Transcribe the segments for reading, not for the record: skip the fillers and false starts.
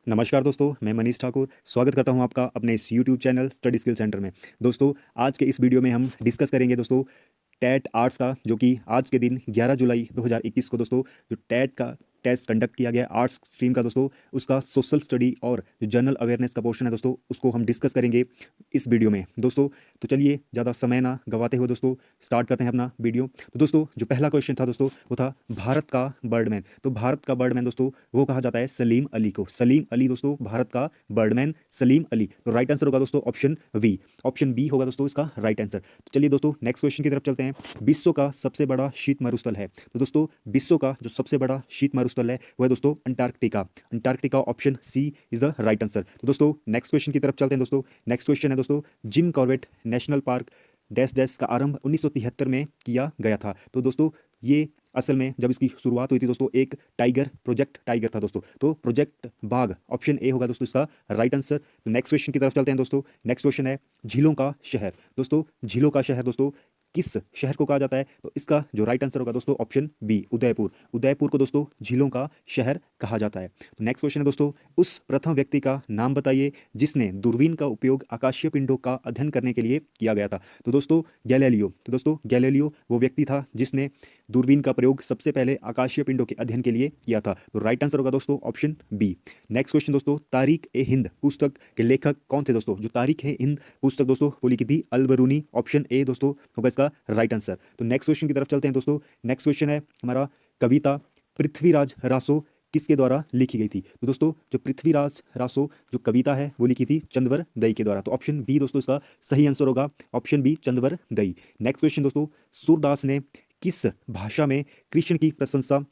नमस्कार दोस्तों, मैं मनीष ठाकुर स्वागत करता हूं आपका अपने इस YouTube channel study skill centre में। दोस्तों, आज के इस वीडियो में हम डिस्कस करेंगे दोस्तों टेट आर्ट्स का, जो कि आज के दिन 11 जुलाई 2021 को दोस्तों जो टेट का टेस्ट कंडक्ट किया गया आर्ट्स स्ट्रीम का दोस्तों, उसका सोशल स्टडी और जो जनरल अवेयरनेस का पोर्शन है दोस्तों, उसको हम डिस्कस करेंगे इस वीडियो में दोस्तों। तो चलिए ज़्यादा समय ना गवाते हुए दोस्तों स्टार्ट करते हैं अपना वीडियो। तो दोस्तों, जो पहला क्वेश्चन था दोस्तों, वो था भारत का बर्डमैन। तो भारत का बर्डमैन दोस्तों वो कहा जाता है सलीम अली को। सलीम अली दोस्तों भारत का बर्डमैन सलीम अली। तो राइट आंसर होगा दोस्तों ऑप्शन वी। ऑप्शन बी होगा दोस्तों इसका राइट आंसर। तो चलिए दोस्तों नेक्स्ट क्वेश्चन की तरफ चलते हैं। विश्व का सबसे बड़ा शीत मरुस्थल है। तो दोस्तों विश्व का जो सबसे बड़ा शीत मरुस्थल है वो है दोस्तों Antarctica. Antarctica option C is the right answer. तो दोस्तों नेक्स्ट क्वेश्चन की तरफ चलते हैं दोस्तों। नेक्स्ट क्वेश्चन है दोस्तों, Jim Corbett national park dash dash का आरंभ 1973 में किया गया था। तो दोस्तों ये असल में जब इसकी शुरुआत हुई थी दोस्तों एक टाइगर प्रोजेक्ट टाइगर था दोस्तों। तो प्रोजेक्ट बाघ ऑप्शन ए होगा दोस्तों इसका राइट आंसर। तो नेक्स्ट क्वेश्चन की तरफ चलते हैं दोस्तों। नेक्स्ट क्वेश्चन है झीलों का शहर। दोस्तों झीलों का शहर दोस्तों किस शहर को कहा जाता है? तो इसका जो राइट आंसर होगा दोस्तों ऑप्शन बी उदयपुर। उदयपुर को दोस्तों झीलों का शहर कहा जाता है। तो नेक्स्ट क्वेश्चन है दोस्तों, उस प्रथम व्यक्ति का नाम बताइए जिसने दूरबीन का उपयोग आकाशीय पिंडों का अध्ययन करने के लिए किया गया था। तो दोस्तों गैलीलियो। तो दोस्तों गैलीलियो वो व्यक्ति था जिसने दूरबीन का प्रयोग सबसे पहले आकाशीय पिंडों के अध्ययन के लिए किया था। तो राइट आंसर होगा दोस्तों ऑप्शन बी। नेक्स्ट क्वेश्चन दोस्तों, तारीख ए हिंद पुस्तक के लेखक कौन थे दोस्तों? जो तारीख ए हिंद पुस्तक दोस्तों वो लिखी थी अल बरूनी। ऑप्शन ए दोस्तों होगा इसका राइट आंसर। तो नेक्स्ट क्वेश्चन की तरफ चलते हैं दोस्तों। नेक्स्ट क्वेश्चन है हमारा, कविता पृथ्वीराज रासो किसके द्वारा लिखी गई थी? तो दोस्तों जो पृथ्वीराज रासो जो कविता है वो लिखी थी चंद्रवर दई के द्वारा। तो ऑप्शन बी दोस्तों इसका सही आंसर होगा, ऑप्शन बी चंद्रवर दई। नेक्स्ट क्वेश्चन दोस्तों, सूरदास ने किस भाषा में कृष्ण की प्रशंसा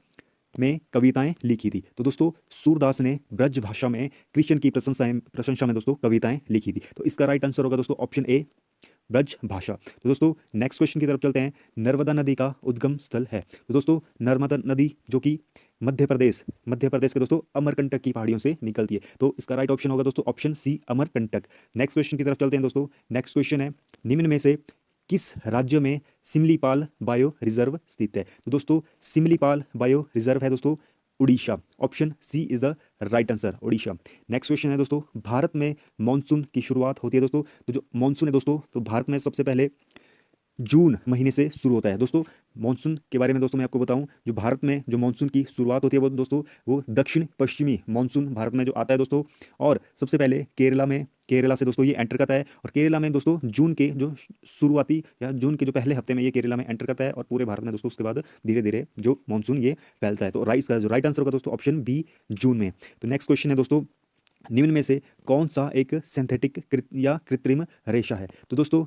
में कविताएं लिखी थी? तो दोस्तों सूरदास ने ब्रज भाषा में कृष्ण की प्रशंसा में दोस्तों कविताएं लिखी थी। तो इसका राइट आंसर होगा दोस्तों ऑप्शन ए ब्रज भाषा। तो दोस्तों नेक्स्ट क्वेश्चन की तरफ चलते हैं। नर्मदा नदी का उद्गम स्थल है। तो दोस्तों नर्मदा नदी जो कि मध्य प्रदेश के दोस्तों अमरकंटक की पहाड़ियों से निकलती है। तो इसका राइट ऑप्शन होगा दोस्तों option C Amarkantak. Next question की तरफ चलते हैं दोस्तों। नेक्स्ट क्वेश्चन है, निम्न में से किस राज्य में सिमलीपाल बायो रिजर्व स्थित है? तो दोस्तों सिमलीपाल बायो रिजर्व है दोस्तों Orissa. Option C is the right answer, Orissa. Next question है दोस्तों, भारत में मानसून की शुरुआत होती है दोस्तों। तो जो मानसून है दोस्तों, तो भारत में सबसे पहले जून महीने से शुरू होता है दोस्तों। मानसून के बारे में दोस्तों मैं आपको बताऊं, जो भारत में जो मानसून की शुरुआत होती है वो दोस्तों वो दक्षिण पश्चिमी मानसून भारत में जो आता है दोस्तों, और सबसे पहले केरला से दोस्तों ये एंटर करता है। और केरला में दोस्तों जून के जो शुरुआती या जून के जो पहले हफ्ते में ये केरला में एंटर करता है, और पूरे भारत में दोस्तों उसके बाद धीरे धीरे जो मानसून ये फैलता है। तो राइट का जो राइट आंसर होगा दोस्तों ऑप्शन बी जून में। तो नेक्स्ट क्वेश्चन है दोस्तों, निम्न में से कौन सा एक सिंथेटिक या कृत्रिम रेशा है? तो दोस्तों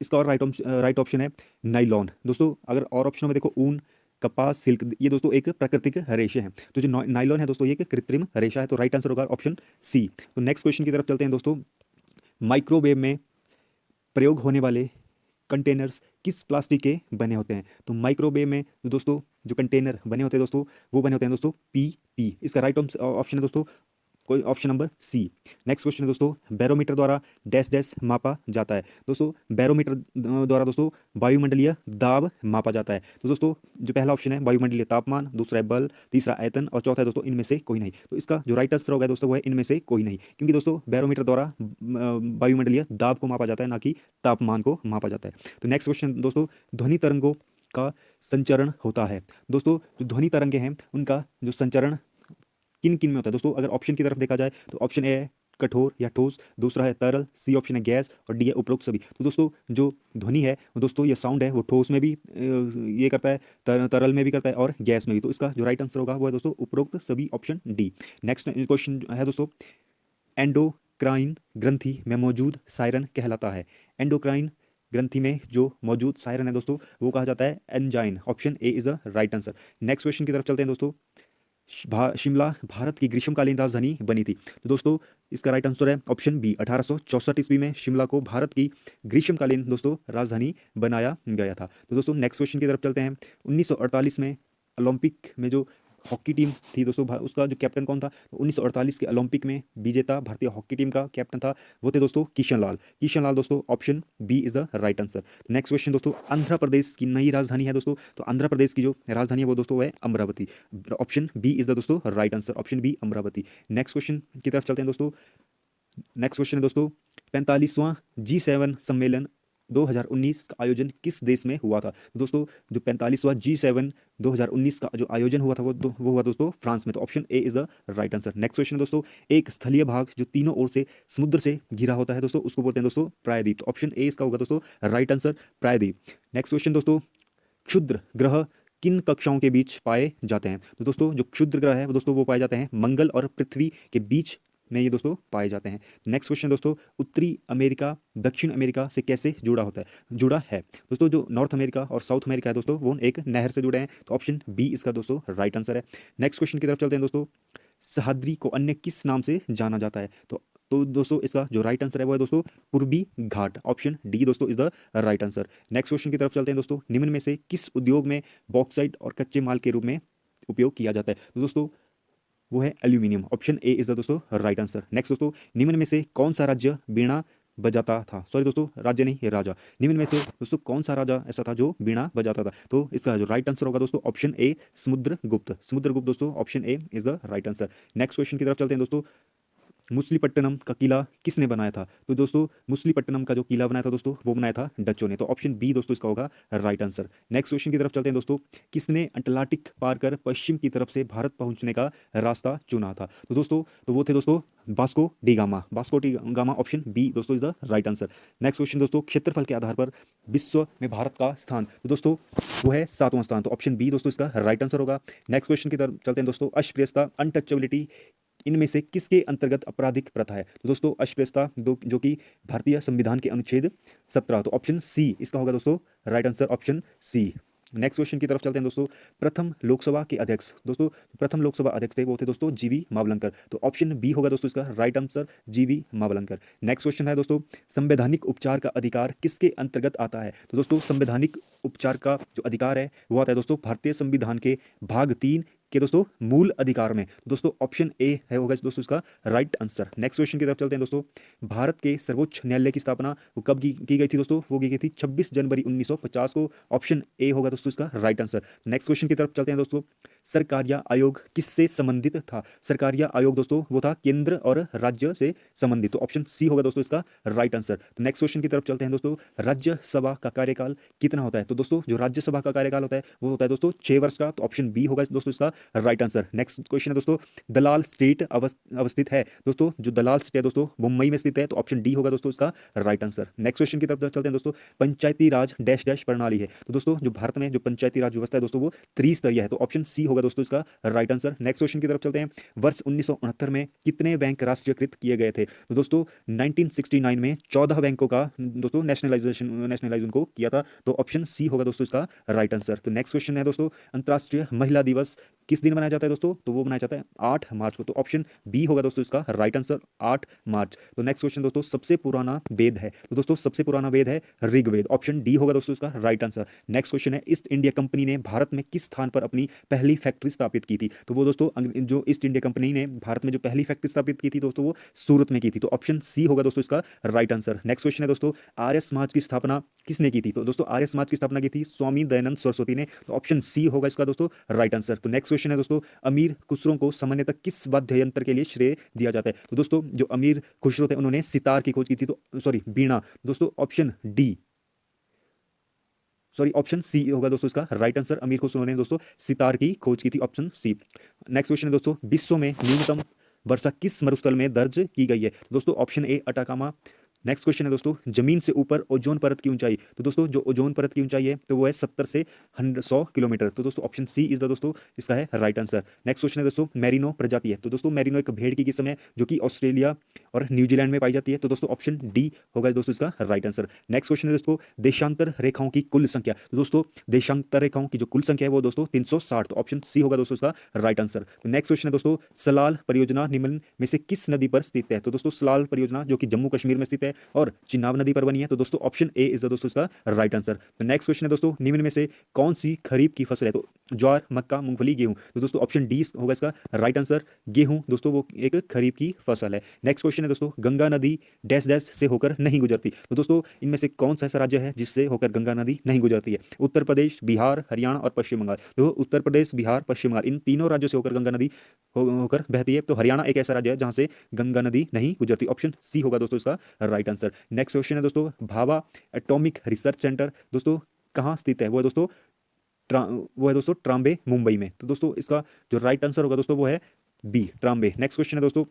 इसका और राइट ऑप्शन है नाइलॉन। दोस्तों अगर और ऑप्शनों में देखो ऊन, कपास, सिल्क, ये दोस्तों एक प्राकृतिक रेशे हैं। तो जो नाइलॉन है दोस्तों ये एक कृत्रिम रेशा है। तो राइट आंसर होगा ऑप्शन सी। तो नेक्स्ट क्वेश्चन की तरफ चलते हैं दोस्तों। माइक्रोवेव में प्रयोग होने वाले कंटेनर्स किस प्लास्टिक के बने होते हैं? तो माइक्रोवेव में दोस्तों जो कंटेनर बने होते हैं दोस्तों वो बने होते हैं दोस्तों पी। इसका राइट ऑप्शन है दोस्तों कोई option number C. Next question है दोस्तों, बैरोमीटर द्वारा डैश डैश मापा जाता है। दोस्तों बैरोमीटर द्वारा दोस्तों वायुमंडलीय दाब मापा जाता है। तो दोस्तों जो पहला ऑप्शन है वायुमंडलीय तापमान, दूसरा है बल, तीसरा आयतन, और चौथा है दोस्तों इनमें से कोई नहीं। तो इसका जो राइट आंसर होगा दोस्तों वो है इनमें से कोई नहीं, क्योंकि दोस्तों बैरोमीटर द्वारा वायुमंडलीय दाब को मापा जाता है, ना कि तापमान को मापा जाता है। तो नेक्स्ट क्वेश्चन दोस्तों, ध्वनि तरंगों का संचरण होता है। दोस्तों जो ध्वनि तरंगे हैं उनका जो संचरण किन किन में होता है दोस्तों? अगर ऑप्शन की तरफ देखा जाए तो ऑप्शन ए है कठोर या ठोस, दूसरा है तरल, सी ऑप्शन है गैस, और डी है उपरोक्त सभी। तो दोस्तों जो ध्वनि है दोस्तों ये साउंड है वो ठोस में भी ये करता है, तरल में भी करता है, और गैस में भी। तो इसका जो राइट आंसर होगा वो है दोस्तों उपरोक्त सभी, ऑप्शन डी। नेक्स्ट क्वेश्चन है दोस्तों, एंडोक्राइन ग्रंथि में मौजूद सायरन कहलाता है। एंडोक्राइन ग्रंथि में जो मौजूद सायरन है दोस्तों वो कहा जाता है engine. Option A is the right answer. Next question की तरफ चलते हैं दोस्तों। शिमला भारत की ग्रीष्मकालीन राजधानी बनी थी। तो दोस्तों इसका राइट आंसर है ऑप्शन बी 1864 ईस्वी में शिमला को भारत की ग्रीष्मकालीन दोस्तों राजधानी बनाया गया था। तो दोस्तों नेक्स्ट क्वेश्चन की तरफ चलते हैं। 1948 में ओलंपिक में जो हॉकी टीम थी दोस्तों, उसका जो कैप्टन कौन था, तो 1948 के ओलंपिक में विजेता भारतीय हॉकी टीम का कैप्टन था, वो थे दोस्तों किशन लाल। किशन लाल दोस्तों, option B is the right answer. Next question दोस्तों, आंध्र प्रदेश की नई राजधानी है दोस्तों, तो आंध्र प्रदेश की जो राजधानी है वो दोस्तों है Amaravati. Option B is the दोस्तों right answer, option b Amaravati. Next question की तरफ चलते हैं दोस्तों। नेक्स्ट क्वेश्चन है दोस्तों, 45वां G7 सम्मेलन 2019 का आयोजन किस देश में हुआ था? दोस्तों जो 45वां G7 2019 का जो आयोजन हुआ था वो हुआ दोस्तों फ्रांस में, तो option A is the right answer. Next question है दोस्तों, एक स्थलीय भाग जो तीनों ओर से समुद्र से घिरा होता है दोस्तों, उसको बोलते हैं दोस्तों प्रायद्वीप, तो ऑप्शन ए इसका होगा दोस्तों राइट आंसर, प्रायद्वीप। नेक्स्ट क्वेश्चन दोस्तों, क्षुद्र ग्रह किन कक्षाओं के बीच पाए जाते हैं? तो दोस्तों जो क्षुद्र ग्रह है वो दोस्तों वो पाए जाते हैं मंगल और पृथ्वी के बीच में, ये दोस्तों पाए जाते हैं। नेक्स्ट क्वेश्चन दोस्तों, उत्तरी अमेरिका दक्षिण अमेरिका से कैसे जुड़ा है दोस्तों? जो नॉर्थ अमेरिका और साउथ अमेरिका है दोस्तों वो एक नहर से जुड़े हैं, तो ऑप्शन बी इसका दोस्तों राइट आंसर है। नेक्स्ट क्वेश्चन की तरफ चलते हैं दोस्तों, सह्याद्री को अन्य किस नाम से जाना जाता है? तो दोस्तों इसका जो राइट आंसर है वो है दोस्तों पूर्वी घाट, ऑप्शन डी दोस्तों is the right answer. Next question की तरफ चलते हैं दोस्तों, निम्न में से किस उद्योग में बॉक्साइट और कच्चे माल के रूप में उपयोग किया जाता है? तो दोस्तों वो है aluminium, option A is the दोस्तों राइट आंसर। नेक्स्ट दोस्तों, निम्न में से कौन सा राज्य बीणा बजाता था? सॉरी दोस्तों, राज्य नहीं, ये राजा। निम्न में से दोस्तों कौन सा राजा ऐसा था जो बीणा बजाता था? तो इसका जो राइट आंसर होगा दोस्तों ऑप्शन ए समुद्रगुप्त। समुद्रगुप्त दोस्तों, option A is the right answer. Next question की तरफ चलते हैं दोस्तों, मुसलीपट्टनम का किला किसने बनाया था? तो दोस्तों मुसलीपट्टनम का जो किला बनाया था दोस्तों वो बनाया था डचों ने, तो ऑप्शन बी दोस्तों इसका होगा राइट आंसर। नेक्स्ट क्वेश्चन की तरफ चलते हैं दोस्तों, किसने अटलांटिक पार कर पश्चिम की तरफ से भारत पहुंचने का रास्ता चुना था? तो दोस्तों तो वो थे दोस्तों Vasco da Gama. Vasco da Gama, option b दोस्तों is the right answer. Next question दोस्तों, क्षेत्रफल के आधार पर विश्व में भारत का स्थान, तो दोस्तों वो है 7वां स्थान, तो ऑप्शन बी दोस्तों इसका राइट आंसर होगा। नेक्स्ट क्वेश्चन की तरफ चलते हैं दोस्तों, अस्पृश्यता अनटचेबिलिटी इनमें से किसके अंतर्गत आपराधिक प्रथा है? तो दोस्तों अस्पृश्यता जो कि भारतीय संविधान के अनुच्छेद 17, तो ऑप्शन सी इसका होगा दोस्तों right answer, option C. Next question की तरफ चलते हैं दोस्तों, प्रथम लोकसभा के अध्यक्ष, दोस्तों प्रथम लोकसभा अध्यक्ष थे वो थे दोस्तों जीवी मावलंकर, तो ऑप्शन बी होगा दोस्तों इसका राइट आंसर, जीवी मावलंकर। नेक्स्ट क्वेश्चन है दोस्तों, संवैधानिक उपचार का अधिकार किसके अंतर्गत आता है? तो दोस्तों संवैधानिक उपचार का जो अधिकार है वो आता है दोस्तों भारतीय संविधान के भाग 3 के दोस्तों मूल अधिकार में, तो दोस्तों ऑप्शन ए है होगा दोस्तों इसका राइट आंसर। नेक्स्ट क्वेश्चन की तरफ चलते हैं दोस्तों, भारत के सर्वोच्च न्यायालय की स्थापना वो कब की गई थी दोस्तों? वो की गई थी 26 जनवरी 1950 को, ऑप्शन ए होगा दोस्तों इसका राइट आंसर। नेक्स्ट क्वेश्चन की तरफ चलते हैं दोस्तों, सरकारिया आयोग किससे संबंधित था? सरकारिया आयोग दोस्तों वो था केंद्र और राज्य से संबंधित, तो ऑप्शन सी होगा दोस्तों इसका राइट आंसर। तो नेक्स्ट क्वेश्चन की तरफ चलते हैं दोस्तों, राज्यसभा का कार्यकाल कितना होता है? तो दोस्तों जो राज्यसभा का कार्यकाल होता है वो होता है दोस्तों 6 वर्ष का, तो ऑप्शन बी होगा दोस्तों इसका राइट आंसर। नेक्स्ट क्वेश्चन है दोस्तों, दलाल स्टेट अवस्थित है दोस्तों, जो दलाल स्टेट है दोस्तों मुंबई में स्थित है, तो ऑप्शन डी होगा दोस्तों इसका राइट आंसर। नेक्स्ट क्वेश्चन की तरफ चलते हैं दोस्तों, पंचायती राज डैश डैश प्रणाली है, तो दोस्तों जो भारत में जो पंचायती राज व्यवस्था है दोस्तों वो त्रिस्तरीय है, तो ऑप्शन सी होगा दोस्तों इसका राइट आंसर। नेक्स्ट क्वेश्चन की तरफ चलते हैं, वर्ष 1969 में कितने बैंक राष्ट्रीयकृत किए गए थे? तो दोस्तों 1969 में 14 बैंकों का दोस्तों नेशनलाइज उनको किया था, तो ऑप्शन सी होगा दोस्तों इसका राइट आंसर। तो नेक्स्ट क्वेश्चन है दोस्तों, अंतर्राष्ट्रीय महिला दिवस किस दिन मनाया जाता है दोस्तों? तो वो मनाया जाता है 8 मार्च को, तो ऑप्शन बी होगा दोस्तों इसका राइट आंसर 8 मार्च। तो नेक्स्ट क्वेश्चन दोस्तों, सबसे पुराना वेद है, तो दोस्तों सबसे पुराना वेद है ऋग्वेद, ऑप्शन डी होगा दोस्तों इसका राइट आंसर। नेक्स्ट क्वेश्चन है, ईस्ट इंडिया कंपनी ने भारत में किस स्थान पर अपनी पहली फैक्ट्री स्थापित की थी? तो वो दोस्तों जो ईस्ट इंडिया कंपनी ने भारत में जो पहली फैक्ट्री स्थापित की थी दोस्तों वो सूरत में की थी, तो ऑप्शन सी होगा दोस्तों इसका राइट आंसर। नेक्स्ट क्वेश्चन है दोस्तों, आर्य समाज की स्थापना किसने की थी? तो दोस्तों आर्य समाज की स्थापना की थी स्वामी दयानंद सरस्वती ने, तो ऑप्शन सी होगा इसका दोस्तों राइट आंसर। तो नेक्स्ट क्वेश्चन है दोस्तों, अमीर खुसरो को सामान्यतः किस वाद्य यंत्र के लिए श्रेय दिया जाता है? तो दोस्तों जो अमीर खुसरो थे उन्होंने सितार की खोज की थी, तो सॉरी बीणा, दोस्तों option D sorry option C होगा दोस्तों इसका राइट आंसर। अमीर खुसरो ने दोस्तों सितार की खोज की थी, ऑप्शन सी। नेक्स्ट क्वेश्चन है दोस्तों, विश्व में न्यूनतम वर्षा किस मरुस्थल में दर्ज की गई है? दोस्तों option A Atacama. Next question है दोस्तों, जमीन से ऊपर ओजोन परत की ऊंचाई, तो दोस्तों जो ओजोन परत की ऊंचाई है तो वो है 70 से 100 किलोमीटर, तो दोस्तों ऑप्शन सी इज द दोस्तों इसका है राइट आंसर। नेक्स्ट क्वेश्चन है दोस्तों, मेरिनो प्रजाति है, तो दोस्तों मेरिनो एक भेड़ की किस्म है जो कि ऑस्ट्रेलिया और न्यूजीलैंड में पाई जाती है, तो दोस्तों ऑप्शन डी होगा दोस्तों इसका राइट आंसर। नेक्स्ट क्वेश्चन है दोस्तों, देशांतर रेखाओं की कुल संख्या, तो दोस्तों देशांतर रेखाओं की जो कुल संख्या है वो दोस्तों 360, तो ऑप्शन सी होगा दोस्तों इसका राइट आंसर। तो नेक्स्ट क्वेश्चन है दोस्तों, सलाल परियोजना निम्न में से किस नदी पर स्थित है? तो दोस्तों सलाल परियोजना जो कि जम्मू कश्मीर में स्थित है, है और चिनाब नदी पर बनी है। तो दोस्तों ऑप्शन ए इज द दोस्तों इसका राइट आंसर। तो नेक्स्ट क्वेश्चन है दोस्तों, निम्न में से कौन सी खरीफ की फसल है? तो ज्वार, मक्का, मूंगफली, गेहूं। तो दोस्तों ऑप्शन डी होगा इसका राइट आंसर, गेहूं दोस्तों वो एक खरीफ की फसल है। नेक्स्ट क्वेश्चन है दोस्तों, गंगा नदी डैश डैश से होकर नहीं गुजरती। तो दोस्तों इनमें से कौन सा ऐसा राज्य है जिससे होकर गंगा नदी नहीं गुजरती है? उत्तर प्रदेश, बिहार, हरियाणा और पश्चिम बंगाल। तो उत्तर प्रदेश, बिहार, पश्चिम बंगाल, इन तीनों राज्यों से होकर गंगा नदी होकर बहती है। तो हरियाणा एक ऐसा राज्य है जहां से गंगा नदी नहीं गुजरती। ऑप्शन सी होगा दोस्तों इसका राइट आंसर। नेक्स्ट क्वेश्चन है दोस्तों, भाभा एटॉमिक रिसर्च सेंटर दोस्तों कहाँ स्थित है? वो है दोस्तों ट्राम्बे, मुंबई में। तो दोस्तों इसका जो राइट आंसर होगा दोस्तों वो है बी, ट्राम्बे। नेक्स्ट क्वेश्चन है दोस्तों,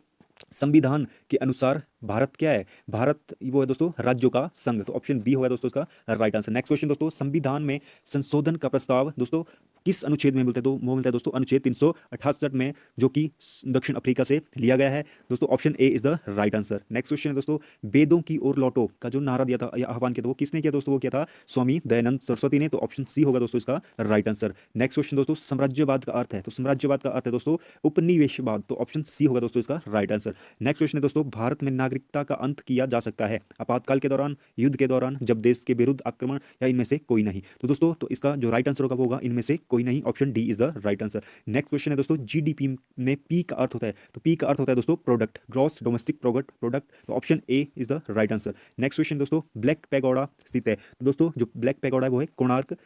संविधान के अनुसार भारत क्या है? भारत वो है दोस्तों राज्यों का संघ। तो ऑप्शन बी होगा दोस्तों इसका राइट आंसर। नेक्स्ट क्वेश्चन दोस्तों, संविधान में संशोधन का प्रस्ताव दोस्तों किस अनुच्छेद में मिलता है? तो वो मिलता है दोस्तों अनुच्छेद 368 में, जो कि दक्षिण अफ्रीका से लिया गया है। दोस्तों option A is the right answer. Next question है दोस्तों, वेदों की ओर लौटो का जो नारा दिया था या आह्वान किया था वो किसने किया दोस्तों? वो किया था स्वामी दयानंद सरस्वती ने। तो ऑप्शन सी होगा दोस्तों इसका राइट आंसर। नेक्स्ट क्वेश्चन दोस्तों, साम्राज्यवाद का अर्थ है? तो साम्राज्यवाद का अर्थ है दोस्तों उपनिवेशवाद। तो ऑप्शन सी होगा दोस्तों इसका राइट आंसर। नेक्स्ट क्वेश्चन है दोस्तों, भारत में नागरिकता का अंत किया जा सकता है आपातकाल के दौरान, युद्ध के दौरान, जब देश के विरुद्ध आक्रमण, या इनमें से कोई नहीं। तो दोस्तों तो इसका जो राइट आंसर होगा वो होगा इनमें से कोई नहीं। Option D is the right answer. Next question है दोस्तों, जीडीपी में पी का अर्थ होता है? तो पी का अर्थ होता है दोस्तों प्रोडक्ट, ग्रॉस डोमेस्टिक प्रोडक्ट। तो option A is the right answer. Next question दोस्तों, ब्लैक पैगोडा स्थित है? तो दोस्तों जो ब्लैक पैगोडा है वो है कोणार्क,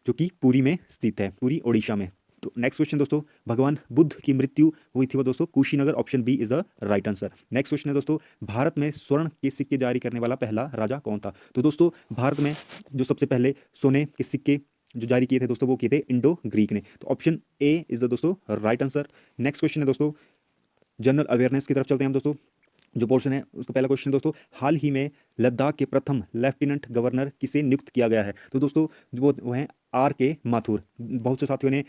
जो कि पुरी में स्थित है, पुरी ओडिशा में। तो नेक्स्ट क्वेश्चन दोस्तों, भगवान बुद्ध की मृत्यु हुई थी वो दोस्तों Kushinagar. Option B is the right answer. Next question है दोस्तों, भारत में स्वर्ण के सिक्के जारी करने वाला पहला राजा कौन था? तो दोस्तों भारत में जो सबसे पहले सोने के सिक्के जो जारी किए थे दोस्तों वो किए थे इंडो ग्रीक ने। तो ऑप्शन ए इज द दोस्तों राइट आंसर। नेक्स्ट क्वेश्चन है दोस्तों, जनरल अवेयरनेस की तरफ चलते हैं हम दोस्तों। जो पोर्शन है उसका पहला क्वेश्चन दोस्तों, हाल ही में लद्दाख के प्रथम लेफ्टिनेंट गवर्नर किसे नियुक्त किया गया है? तो दोस्तों वो हैं आर के माथुर। बहुत से साथियों ने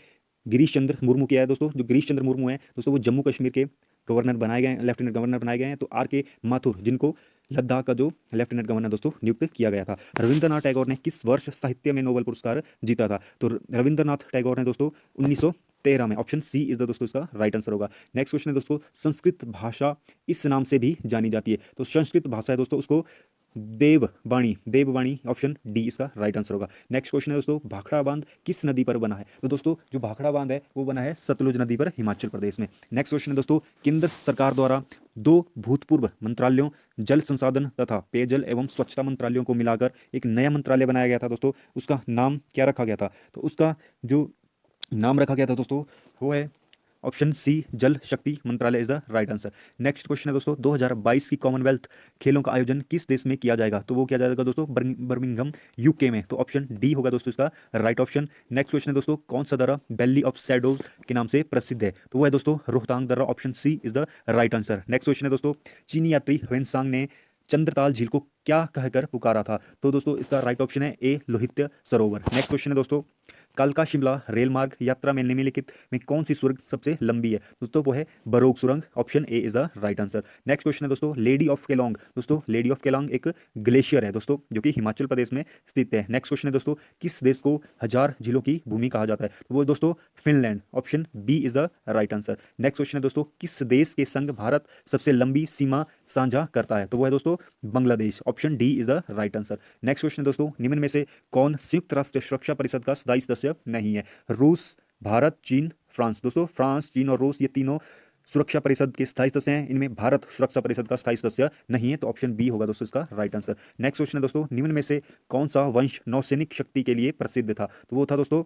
गिरीश चंद्र मुर्मू किया है दोस्तों। जो गिरीश चंद्र मुर्मू हैं दोस्तों वो जम्मू कश्मीर के गवर्नर बनाए गए हैं, लेफ्टिनेंट गवर्नर बनाए गए हैं। तो आर के माथुर जिनको लद्दाख का जो लेफ्टिनेंट गवर्नर दोस्तों नियुक्त किया गया था। रविंद्रनाथ टैगोर ने किस वर्ष साहित्य में नोबेल पुरस्कार जीता था? तो रविंद्रनाथ टैगोर ने दोस्तों 1913 में। ऑप्शन सी इज द दोस्तों इसका राइट आंसर होगा। नेक्स्ट क्वेश्चन है दोस्तों, संस्कृत भाषा इस नाम से भी जानी जाती है? तो संस्कृत भाषा है दोस्तों उसको देववाणी, देववाणी। ऑप्शन डी इसका राइट आंसर होगा। नेक्स्ट क्वेश्चन है दोस्तों, भाखड़ा बांध किस नदी पर बना है? तो दोस्तों जो भाखड़ा बांध है वो बना है सतलुज नदी पर, हिमाचल प्रदेश में। नेक्स्ट क्वेश्चन है दोस्तों, केंद्र सरकार द्वारा दो भूतपूर्व मंत्रालयों जल संसाधन तथा पेयजल एवं स्वच्छता मंत्रालयों को मिलाकर एक नया मंत्रालय बनाया गया था दोस्तों। उसका नाम क्या रखा गया था? तो उसका जो नाम रखा गया था दोस्तों वो है ऑप्शन सी, जल शक्ति मंत्रालय is the right answer. Next question है दोस्तों, 2022 की कॉमनवेल्थ खेलों का आयोजन किस देश में किया जाएगा? तो वो किया जाएगा दोस्तों बर्मिंघम, यूके में। तो ऑप्शन डी होगा दोस्तों इसका राइट ऑप्शन। नेक्स्ट क्वेश्चन है दोस्तों, कौन सा दर्रा वैली ऑफ शैडोज के नाम से प्रसिद्ध है? तो वो है दोस्तों रोहतांग दर्रा। Option C is the right answer. Next question है दोस्तों, चीनी यात्री ह्वेनसांग ने चंद्रताल झील को क्या कहकर पुकारा था? तो दोस्तों इसका राइट ऑप्शन है ए, लोहित्य सरोवर। नेक्स्ट क्वेश्चन है दोस्तों, कालका शिमला रेल मार्ग यात्रा में निम्नलिखित में कौन सी सुरंग सबसे लंबी है? दोस्तों वो है बरोग सुरंग। Option A is the right answer. Next question है दोस्तों, लेडी ऑफ केलोंग। दोस्तों लेडी ऑफ केलोंग एक ग्लेशियर है दोस्तों जो कि हिमाचल प्रदेश में स्थित है। नेक्स्ट क्वेश्चन है दोस्तों, किस देश को हजार झीलों की भूमि कहा जाता है? तो वो दोस्तों Finland. Option B is the right answer. Next question है दोस्तों, किस देश के संग भारत सबसे लंबी सीमा साझा करता है? तो वो है दोस्तों Bangladesh. Option D is the right answer. Next question है दोस्तों, निम्न में से कौन संयुक्त राष्ट्र सुरक्षा परिषद का स्थायी सदस्य नहीं है? रूस, भारत, चीन, फ्रांस। दोस्तों फ्रांस, चीन और रूस ये तीनों सुरक्षा परिषद के स्थायी सदस्य हैं। इनमें भारत सुरक्षा परिषद का स्थायी सदस्य नहीं है। तो ऑप्शन बी होगा दोस्तों इसका राइट आंसर। नेक्स्ट क्वेश्चन है दोस्तों, निम्न में से कौन सा वंश नौसैनिक शक्ति के लिए प्रसिद्ध था? तो वो था दोस्तों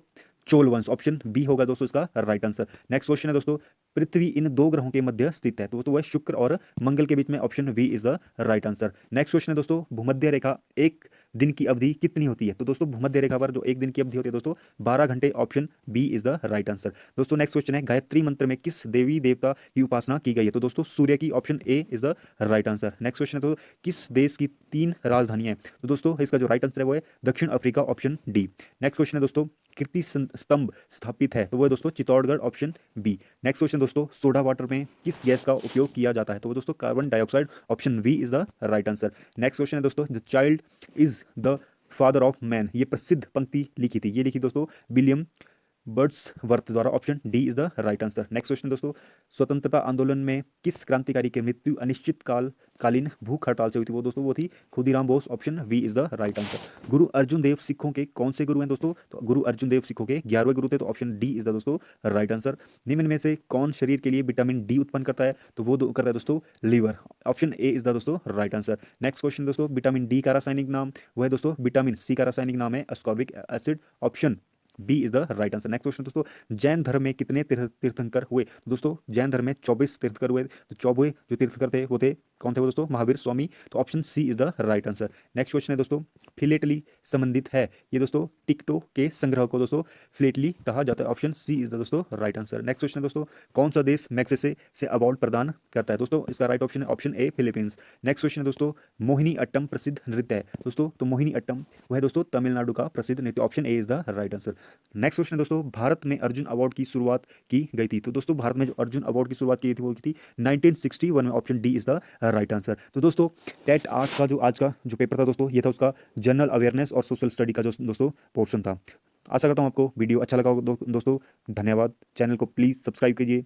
चोल वंश। ऑप्शन बी होगा दोस्तों इसका राइट आंसर। नेक्स्ट क्वेश्चन है दोस्तों, पृथ्वी इन दो ग्रहों के मध्य स्थित है? तो वह शुक्र और मंगल के बीच में। Option B is the right answer. Next question है दोस्तों, भूमध्य रेखा एक दिन की अवधि कितनी होती है? तो दोस्तों भूमध्य रेखा पर जो एक दिन की अवधि होती है दोस्तों 12 घंटे। Option B is the right answer. दोस्तों नेक्स्ट क्वेश्चन है, गायत्री मंत्र में किस देवी देवता की उपासना की गई है? तो दोस्तों सूर्य की। Option A is the right answer. Next question है तो किस देश की 3 राजधानियां हैं? तो दोस्तों इसका जो राइट आंसर है वो है दक्षिण Africa. Option D. Next question है दोस्तों, कीर्ति स्तंभ स्थापित है? तो वो है दोस्तों Chittorgarh. Option B. Next question दोस्तों, सोडा वाटर में किस गैस का उपयोग किया जाता है? तो वो दोस्तों carbon dioxide. Option B is the right answer. Next question है दोस्तों, the child is the father of man ये प्रसिद्ध पंक्ति लिखी थी? ये लिखी दोस्तों विलियम बर्ड्सवर्थ द्वारा। Option D is the right answer. Next question दोस्तों, स्वतंत्रता आंदोलन में किस क्रांतिकारी की मृत्यु अनिश्चित कालीन भूख हड़ताल से हुई थी? वो थी Khudiram Bose. Option B is the right answer. Guru Arjun देव सिखों के कौन से गुरु हैं दोस्तों? तो गुरु अर्जुन देव सिखों के 11वें गुरु थे, तो ऑप्शन डी इज द दोस्तों राइट आंसर। निम्न में से कौन शरीर के लिए विटामिन डी उत्पन्न करता है? तो वो करता है दोस्तों liver. Option A is the दोस्तों राइट आंसर। नेक्स्ट क्वेश्चन दोस्तों, विटामिन डी का रासायनिक नाम वो है दोस्तों विटामिन सी का रासायनिक नाम है ascorbic acid. Option B is the right answer. Next question दोस्तों, जैन धर्म में कितने तीर्थंकर हुए? दोस्तों जैन धर्म में 24 तीर्थंकर हुए। तो 24 जो तीर्थंकर थे वो थे कौन थे? वो दोस्तों महावीर स्वामी। तो option C is the right answer. Next question है दोस्तों, फिलेटली संबंधित है ये दोस्तों टिकटों के संग्रह को दोस्तों फिलेटली कहा जाता है। ऑप्शन सी इज द दोस्तों राइट आंसर। नेक्स्ट क्वेश्चन है दोस्तों, कौन सा देश मैग्सेसे से अवार्ड प्रदान करता है? दोस्तों इसका राइट ऑप्शन है option A Philippines. Next question है दोस्तों, मोहिनी अट्टम प्रसिद्ध नृत्य है दोस्तों? तो मोहिनी अट्टम वह है दोस्तों तमिलनाडु का प्रसिद्ध नृत्य। Option A is the right answer. Next question दोस्तों, भारत में अर्जुन अवार्ड की शुरुआत की गई थी? तो दोस्तों भारत में जो अर्जुन अवार्ड की शुरुआत की थी वो की थी 1961 में। Option D is the right answer. तो दोस्तों टेट आर्ट्स का जो आज का जो पेपर था दोस्तों ये था उसका जनरल अवेयरनेस और सोशल स्टडी का जो दोस्तों पोर्शन था। आशा करता हूँ आपको वीडियो अच्छा लगा होगा दोस्तों। धन्यवाद। चैनल को प्लीज़ सब्सक्राइब कीजिए।